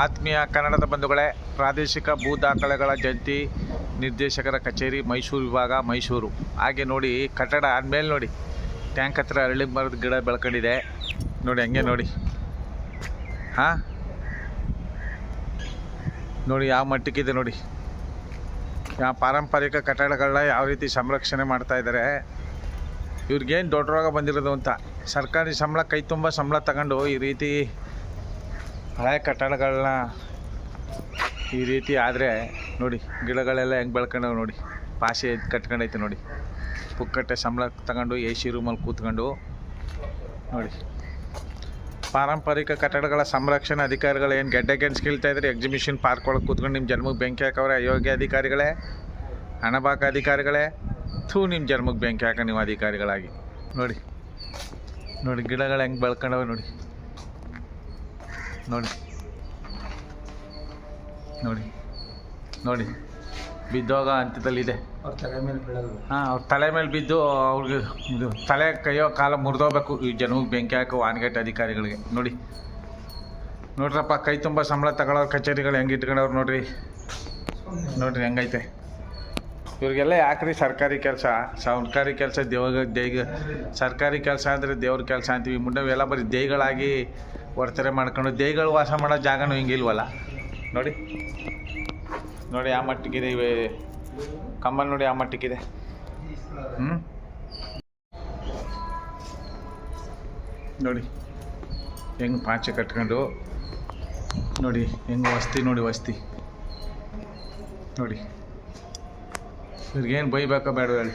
ಆತ್ಮೀಯ ಕನ್ನಡದ ಬಂಧುಗಳೇ, ಪ್ರಾದೇಶಿಕ ಭೂ ದಾಖಲೆಗಳ ಜಂಟಿ ನಿರ್ದೇಶಕರ ಕಚೇರಿ ಮೈಸೂರು ವಿಭಾಗ ಮೈಸೂರು. ಹಾಗೆ ನೋಡಿ ಕಟ್ಟಡ ಆದಮೇಲೆ ನೋಡಿ ಟ್ಯಾಂಕ್ ಹತ್ರ ಅರಳಿ ಮರದ ಗಿಡ ಬೆಳ್ಕೊಂಡಿದೆ ನೋಡಿ, ಹಂಗೆ ನೋಡಿ. ಹಾಂ ನೋಡಿ ಯಾವ ಮಟ್ಟಕ್ಕಿದೆ ನೋಡಿ. ಯಾವ ಪಾರಂಪರಿಕ ಕಟ್ಟಡಗಳನ್ನ ಯಾವ ರೀತಿ ಸಂರಕ್ಷಣೆ ಮಾಡ್ತಾ ಇದ್ದಾರೆ. ಇವ್ರಿಗೇನು ದೊಡ್ಡ ರೋಗ ಬಂದಿರೋದು ಅಂತ ಸರ್ಕಾರಿ ಸಂಬಳ ಕೈ ತುಂಬ ಸಂಬಳ ತಗೊಂಡು ಈ ರೀತಿ ಹಳೆ ಕಟ್ಟಡಗಳನ್ನ ಈ ರೀತಿ ಆದರೆ ನೋಡಿ, ಗಿಡಗಳೆಲ್ಲ ಹೆಂಗೆ ಬೆಳ್ಕೊಂಡವು ನೋಡಿ, ಪಾಸೆ ಎದ್ದು ಕಟ್ಕೊಂಡೈತೆ ನೋಡಿ. ಪುಕ್ಕಟ್ಟೆ ಸಂಬಳ ತಗೊಂಡು ಎ ಸಿ ರೂಮಲ್ಲಿ ಕೂತ್ಕೊಂಡು ನೋಡಿ. ಪಾರಂಪರಿಕ ಕಟ್ಟಡಗಳ ಸಂರಕ್ಷಣಾ ಅಧಿಕಾರಿಗಳು ಏನು ಗೆಡ್ಡೆ ಗೆಣಸು ಕೀಳ್ತಾ ಇದ್ದಾರೆ. ಎಕ್ಸಿಬಿಷನ್ ಪಾರ್ಕ್ ಒಳಗೆ ಕೂತ್ಕೊಂಡು ನಿಮ್ಮ ಜನ್ಮಕ್ಕೆ ಬೆಂಕಿ ಹಾಕವ್ರೆ ಅಯೋಗ್ಯ ಅಧಿಕಾರಿಗಳೇ, ಹಣಬಾಕ ಅಧಿಕಾರಿಗಳೇ. ನಿಮ್ಮ ಜನ್ಮಕ್ಕೆ ಬೆಂಕಿ ಹಾಕ ನೀವು ಅಧಿಕಾರಿಗಳಾಗಿ. ನೋಡಿ ನೋಡಿ ಗಿಡಗಳು ಹೆಂಗೆ ಬೆಳ್ಕೊಂಡವೆ ನೋಡಿ. ನೋಡಿ ನೋಡಿ ನೋಡಿ ಬಿದ್ದೋಗ ಹಂತದಲ್ಲಿದೆ. ಹಾಂ, ಅವ್ರ ತಲೆ ಮೇಲೆ ಬಿದ್ದು ಅವ್ರಿಗೆ ಇದು ತಲೆ ಕೈಯೋ ಕಾಲ ಮುರಿದೋಗ್ಬೇಕು ಈ ಜನಕ್ಕೆ ಬೆಂಕಿ ಹಾಕೋ ವಾನ್ಗೇಟ್ ಅಧಿಕಾರಿಗಳಿಗೆ. ನೋಡಿ ನೋಡ್ರಪ್ಪ, ಕೈ ತುಂಬ ಸಂಬಳ ತಗೊಳ್ಳೋರು ಕಚೇರಿಗಳು ಹೆಂಗೆ ಇಟ್ಕೊಂಡವ್ರು ನೋಡ್ರಿ. ನೋಡ್ರಿ ಹೆಂಗೈತೆ. ಇವ್ರಿಗೆಲ್ಲ ಯಾಕ್ರಿ ಸರ್ಕಾರಿ ಕೆಲಸ? ಸರ್ಕಾರಿ ಕೆಲಸ ದೇವ ಸರ್ಕಾರಿ ಕೆಲಸ ಅಂದರೆ ದೇವ್ರ ಕೆಲಸ ಅಂತೀವಿ. ಮುಂಡವೆಲ್ಲ ಬರೀ ದೇಯ್ಗಳಾಗಿ ವರ್ತನೆ ಮಾಡ್ಕೊಂಡು ದೇಯ್ಗಳು ವಾಸ ಮಾಡೋ ಜಾಗನೂ ಹಿಂಗಿಲ್ವಲ್ಲ. ನೋಡಿ ನೋಡಿ ಯಾವ ಮಟ್ಟಿಗಿದೆ ಇವೆ ಕಂಬ ನೋಡಿ, ಯಾವ ಮಟ್ಟಿಗಿದೆ. ನೋಡಿ ಹೆಂಗೆ ಪಾಚೆ ಕಟ್ಕೊಂಡು ನೋಡಿ, ಹೆಂಗೆ ವಸ್ತಿ ನೋಡಿ, ವಸ್ತಿ ನೋಡಿ. ಇವ್ರಿಗೇನು ಬೈಬೇಕಾ ಬೇಡ ಹೇಳಿ.